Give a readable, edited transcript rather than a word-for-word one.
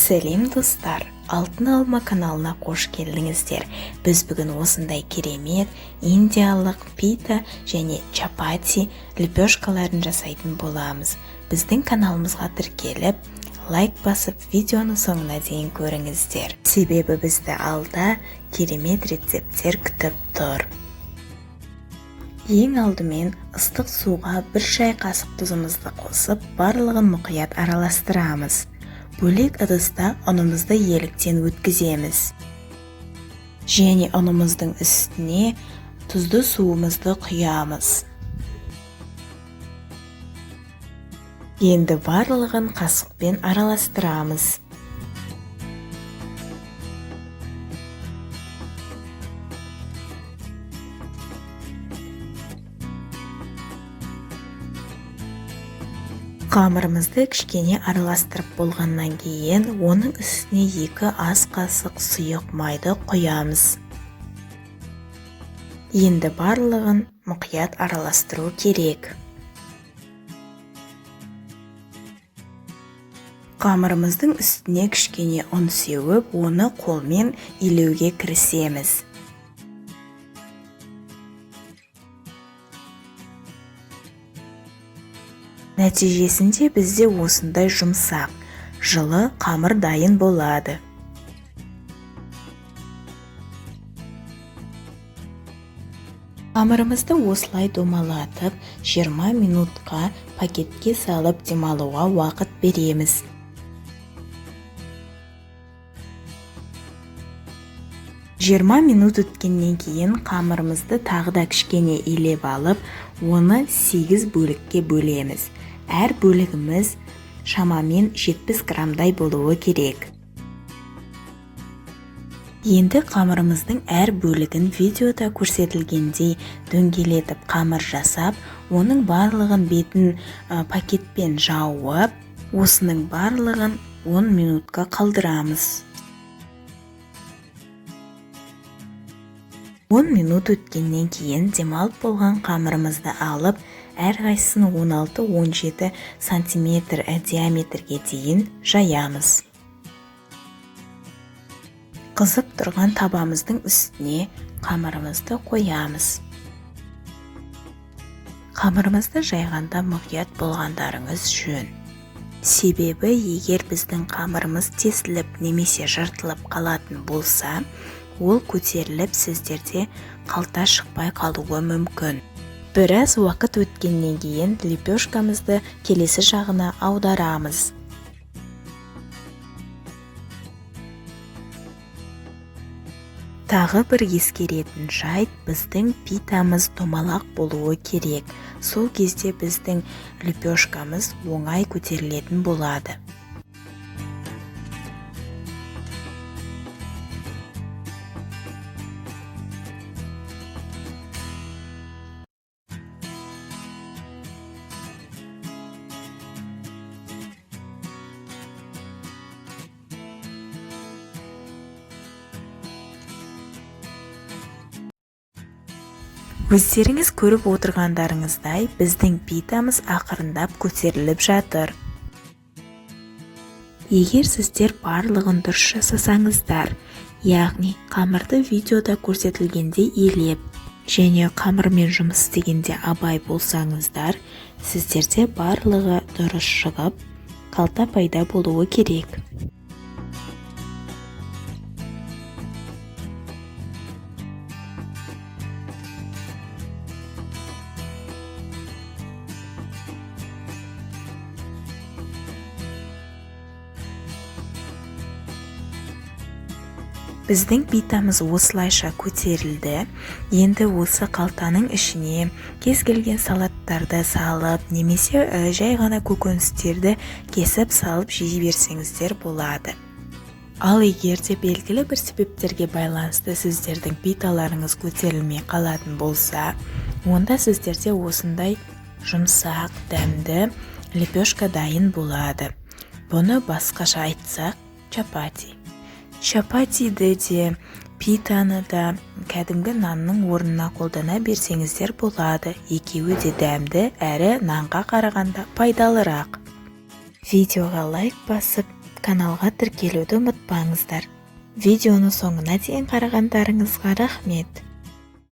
Сәлем достар, Алтын Алма каналына қош келдіңіздер. Біз бүгін осындай керемет индиялық пита және чапати лепешкаларын жасайтын боламыз. Біздің каналымызға тіркеліп, лайк басып, видеоны соңына дейін көріңіздер. Себебі бізді алда керемет рецепттер күтіп тұр. Ең алдымен ыстық суға 1 шай қасық тұзымызды қосып, барлығын мұқият араластырамыз. Бөлек ыдыста ұнымызды еліктен өткіземіз. Және ұнымыздың үстіне тұзды суымызды құямыз. Енді барлығын қасықпен араластырамыз. Қамырымызды кішкене араластырып болғаннан кейін, оның үстіне 2 ас қасық сұйық майды құямыз. Енді барлығын мұқият араластыру керек. Қамырымыздың үстіне кішкене ұн сеуіп, оны қолмен илеуге кірісеміз. Нәтижесінде бізде осындай жұмсақ, жылы қамыр дайын болады. Қамырымызды осылай домалатып, 20 минутқа пакетке салып демалуға уақыт береміз. Жиырма минут өткеннен кейін қамырымызды тағы да кішкене илеп алып, оны 8 бөлікке бөлеміз. Әр бөлігіміз шамамен 70 грамдай болуы керек. Енді қамырымыздың әр бөлігін видеода көрсетілгендей дөңгелетіп қамыр жасап, оның барлығын бетін пакетпен жауып, осының барлығын 10 минутқа қалдырамыз. 10 минут өткеннен кейін демалып болған қамырымызды алып, әрқайсысын 16-17 сантиметр диаметрге дейін жаямыз. Қызып тұрған табамыздың үстіне қамырымызды қоямыз. Қамырымызды жайғанда мұқият болғандарыңыз жөн. Себебі егер біздің қамырымыз тесіліп немесе жыртылып қалатын болса, ол көтеріліп сіздерде қалта шықпай қалуы мүмкін. Біраз уақыт өткеннен кейін лепешкамызды келесі жағына аударамыз. Тағы бір ескеретін жайт, біздің питамыз домалақ болуы керек. Сол кезде біздің лепешкамыз оңай көтерілетін болады. Өздеріңіз көріп отырғандарыңыздай, біздің питамыз ақырындап көтеріліп жатыр. Егер сіздер барлығын дұрыс жасасаңыздар, яғни қамырды видеода көрсетілгенде елеп, және қамырмен жұмыс істегенде абай болсаңыздар, сіздерде барлығы дұрыс шығып, қалта пайда болуы керек. Біздің питамыз осылайша көтерілді. Енді осы қалтаның ішіне кез келген салаттарды салып, немесе жай ғана көкөністерді кесіп салып жей берсеңіздер болады. Ал егер де белгілі бір себептерге байланысты сіздердің питаларыңыз көтерілмей қалатын болса, онда сіздерде осындай жұмсақ, дәмді лепешка дайын болады. Бұны басқаша айтсақ, чапати. Чапатиді де, питаны да кәдімгі нанның орнына қолдана берсеңіздер болады. Екеуі де дәмді, әрі нанға қарағанда пайдалырақ. Видеоға лайк басып, каналға тіркелуді ұмытпаңыздар. Видеоны соңына дейін қарағандарыңызға рахмет.